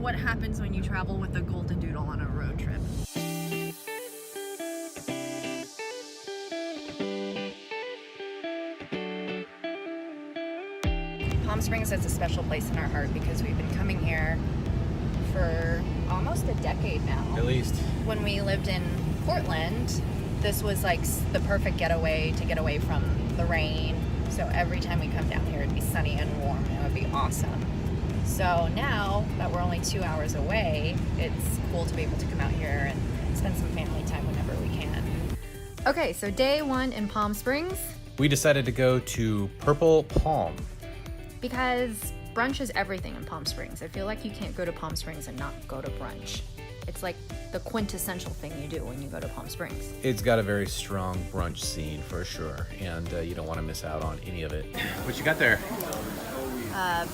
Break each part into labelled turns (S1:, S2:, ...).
S1: what happens when you travel with a golden doodle on a road trip. Palm Springs has a special place in our heart because we've been coming here for almost a decade now.
S2: At least.
S1: When we lived in Portland, this was like the perfect getaway to get away from the rain. So every time we come down here, it'd be sunny and warm and it would be awesome. So now that we're only 2 hours away, it's cool to be able to come out here and spend some family time whenever we can. Okay, so day one in Palm Springs.
S2: We decided to go to Purple Palm.
S1: Because brunch is everything in Palm Springs. I feel like you can't go to Palm Springs and not go to brunch. It's like the quintessential thing you do when you go to Palm Springs.
S2: It's got a very strong brunch scene for sure, and you don't want to miss out on any of it. What you got there?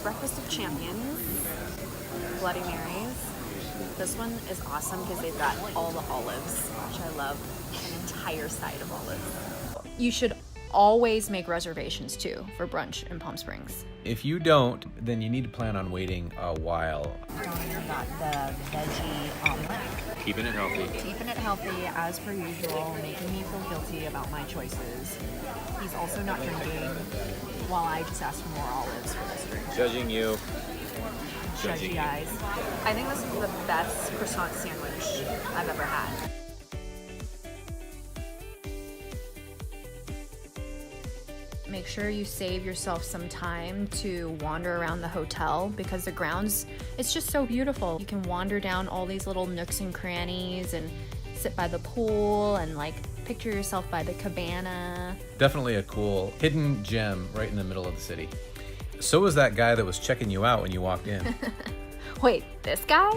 S1: Breakfast of Champions, Bloody Marys. This one is awesome because they've got all the olives, which I love, an entire side of olives. You should always make reservations too for brunch in Palm Springs.
S2: If you don't, then you need to plan on waiting a while.
S1: I've got the veggie omelet.
S2: Keeping it healthy.
S1: Keeping it healthy as per usual, making me feel guilty about my choices. He's also not drinking while I just asked for more olives for this drink.
S2: Judging you.
S1: Judgy eyes. I think this is the best croissant sandwich I've ever had. Make sure you save yourself some time to wander around the hotel because the grounds, it's just so beautiful. You can wander down all these little nooks and crannies and sit by the pool and like picture yourself by the cabana.
S2: Definitely a cool hidden gem right in the middle of the city. So was that guy that was checking you out when you walked in.
S1: Wait, this guy?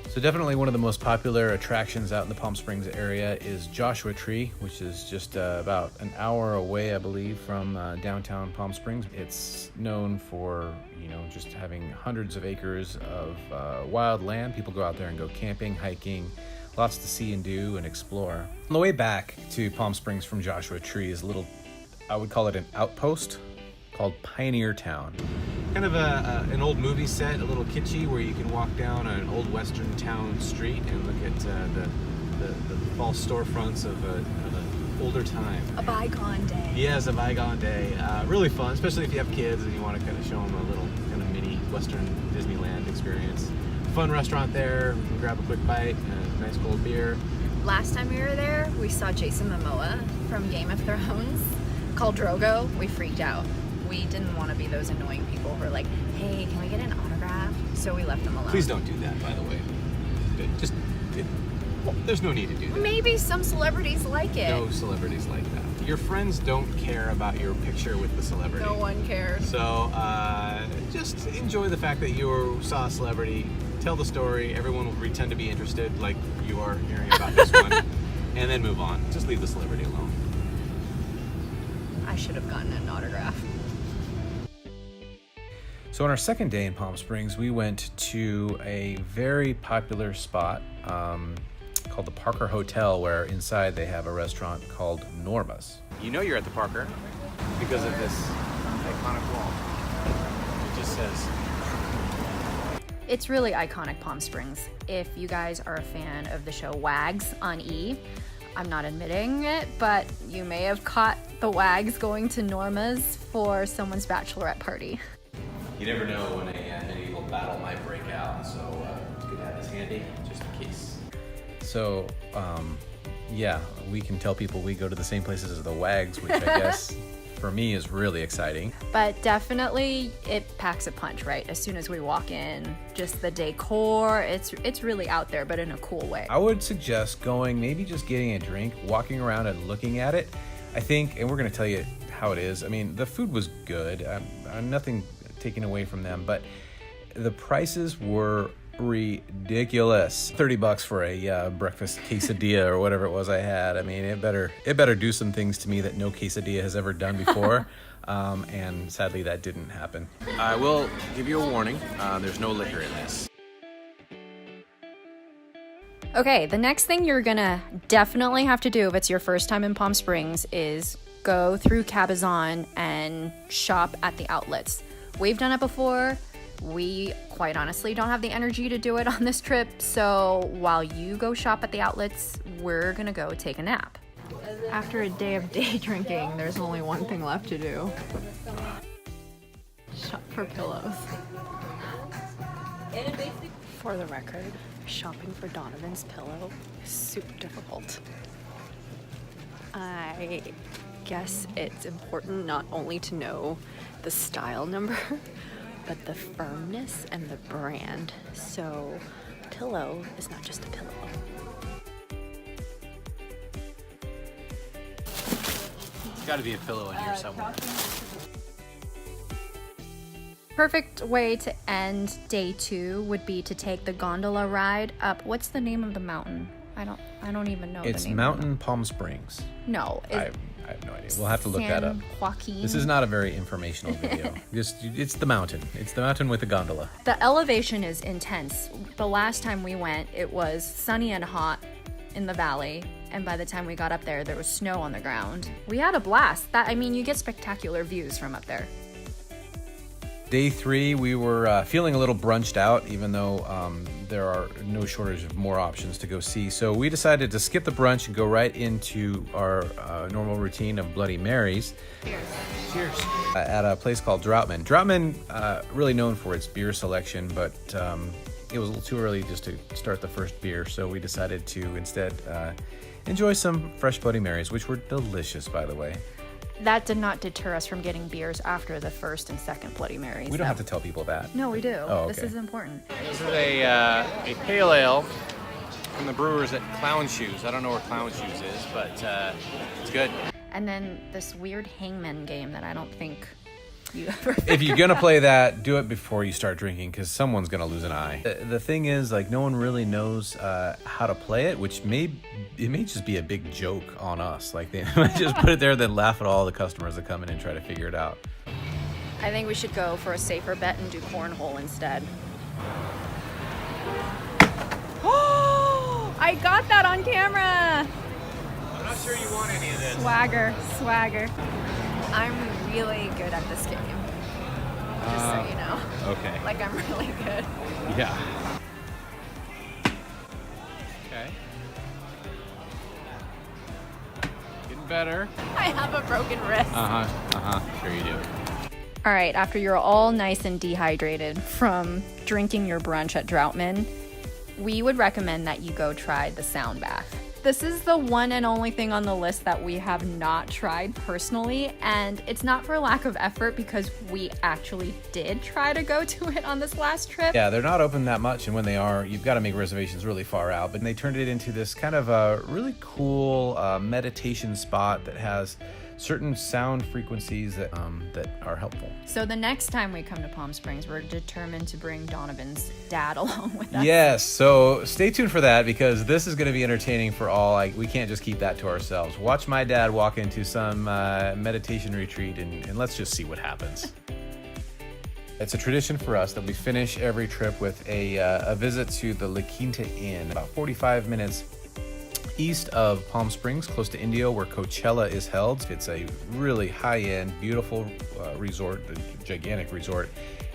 S2: So definitely one of the most popular attractions out in the Palm Springs area is Joshua Tree, which is just about an hour away, I believe, from downtown Palm Springs. It's known for, just having hundreds of acres of wild land. People go out there and go camping, hiking, lots to see and do and explore. On the way back to Palm Springs from Joshua Tree is a little, I would call it an outpost called Pioneer Town. Kind of an old movie set, a little kitschy, where you can walk down an old western town street and look at the false storefronts of an older time.
S1: A bygone day.
S2: Yes, a bygone day. Really fun, especially if you have kids and you want to kind of show them a little kind of mini western Disneyland experience. Fun restaurant there. We can grab a quick bite and a nice cold beer.
S1: Last time we were there, we saw Jason Momoa from Game of Thrones called Drogo. We freaked out. We didn't want to be those annoying people who are like, hey, can we get an autograph? So we left them alone.
S2: Please don't do that, by the way. There's no need to do that.
S1: Maybe some celebrities like it.
S2: No celebrities like that. Your friends don't care about your picture with the celebrity.
S1: No one cares.
S2: So just enjoy the fact that you saw a celebrity, tell the story, everyone will pretend to be interested like you are hearing about this one, and then move on. Just leave the celebrity alone.
S1: I should have gotten an autograph.
S2: So on our second day in Palm Springs, we went to a very popular spot called the Parker Hotel, where inside they have a restaurant called Norma's. You know you're at the Parker because of this iconic wall. It just says...
S1: It's really iconic Palm Springs. If you guys are a fan of the show Wags on E, I'm not admitting it, but you may have caught the Wags going to Norma's for someone's bachelorette party.
S2: You never know when a medieval battle might break out, so it's good to have this handy, just in case. So, yeah, we can tell people we go to the same places as the Wags, which I guess for me is really exciting.
S1: But definitely it packs a punch, right? As soon as we walk in, just the decor, it's really out there, but in a cool way.
S2: I would suggest going, maybe just getting a drink, walking around and looking at it. I think, and we're going to tell you how it is. I mean, the food was good. Nothing taken away from them, but the prices were ridiculous. $30 for a breakfast quesadilla or whatever it was I had. I mean, it better do some things to me that no quesadilla has ever done before. And sadly that didn't happen. I will give you a warning. There's no liquor in this.
S1: Okay, the next thing you're gonna definitely have to do if it's your first time in Palm Springs is go through Cabazon and shop at the outlets. We've done it before. We quite honestly don't have the energy to do it on this trip, so while you go shop at the outlets, we're gonna go take a nap. After a day of day drinking, there's only one thing left to do. Shop for pillows. For the record, shopping for Donovan's pillow is super difficult. I guess it's important not only to know the style number, but the firmness and the brand. So, pillow is not just a pillow.
S2: There's got to be a pillow in here somewhere.
S1: Perfect way to end day 2 would be to take the gondola ride up. What's the name of the mountain? I don't even know.
S2: It's
S1: the name
S2: Mountain Palm Springs.
S1: No,
S2: I have no idea. We'll have to look that up.
S1: Joaquin.
S2: This is not a very informational video. It's the mountain. It's the mountain with the gondola.
S1: The elevation is intense. The last time we went, it was sunny and hot in the valley, and by the time we got up there was snow on the ground. We had a blast. You get spectacular views from up there.
S2: Day 3, we were feeling a little brunched out, even though there are no shortage of more options to go see. So we decided to skip the brunch and go right into our normal routine of Bloody Marys.
S1: Cheers.
S2: Cheers. At a place called Draughtsman. Draughtsman, really known for its beer selection, but it was a little too early just to start the first beer, so we decided to instead enjoy some fresh Bloody Marys, which were delicious, by the way.
S1: That did not deter us from getting beers after the first and second Bloody Marys.
S2: We don't have to tell people that.
S1: No, we do.
S2: Oh, okay.
S1: This is important.
S2: This is a pale ale from the brewers at Clown Shoes. I don't know where Clown Shoes is, but it's good.
S1: And then this weird hangman game that I don't think you ever...
S2: If you're gonna play that, do it before you start drinking, because someone's gonna lose an eye. The thing is, no one really knows how to play it, which may just be a big joke on us. They might just put it there, then laugh at all the customers that come in and try to figure it out.
S1: I think we should go for a safer bet and do cornhole instead. Oh! I got that on camera!
S2: I'm not sure you want any of this.
S1: Swagger. I'm really good at this game. Just so you know.
S2: Okay.
S1: I'm really good.
S2: Yeah. Okay. Getting better.
S1: I have a broken wrist.
S2: Sure you do.
S1: All right, after you're all nice and dehydrated from drinking your brunch at Draughtsman, we would recommend that you go try the sound bath. This is the one and only thing on the list that we have not tried personally, and it's not for lack of effort because we actually did try to go to it on this last trip.
S2: Yeah, they're not open that much, and when they are, you've got to make reservations really far out, but they turned it into this kind of a really cool meditation spot that has certain sound frequencies that are helpful.
S1: So the next time we come to Palm Springs, we're determined to bring Donovan's dad along with us.
S2: Yes, so stay tuned for that, because this is going to be entertaining for all. We can't just keep that to ourselves. Watch my dad walk into some meditation retreat, and let's just see what happens. It's a tradition for us that we finish every trip with a visit to the La Quinta Inn, about 45 minutes east of Palm Springs, close to Indio, where Coachella is held. It's a really high-end, beautiful resort, a gigantic resort.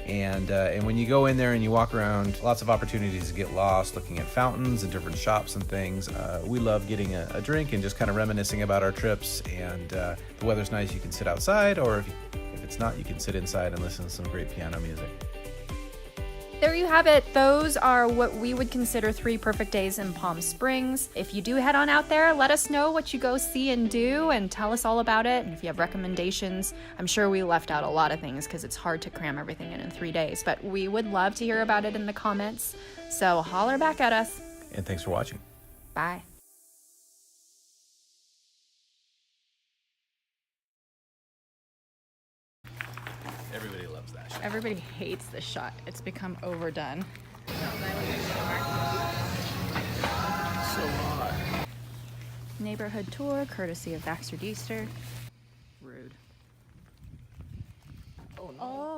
S2: And when you go in there and you walk around, lots of opportunities to get lost, looking at fountains and different shops and things. We love getting a drink and just kind of reminiscing about our trips. And the weather's nice, you can sit outside, or if it's not, you can sit inside and listen to some great piano music.
S1: There you have it. Those are what we would consider 3 perfect days in Palm Springs. If you do head on out there, let us know what you go see and do, and tell us all about it. And if you have recommendations, I'm sure we left out a lot of things because it's hard to cram everything in 3 days, but we would love to hear about it in the comments. So holler back at us.
S2: And thanks for watching.
S1: Bye.
S2: Everybody loves that shot.
S1: Everybody hates this shot. It's become overdone.
S2: So hot.
S1: Neighborhood tour, courtesy of Baxter Deaster. Rude. Oh, no. Oh.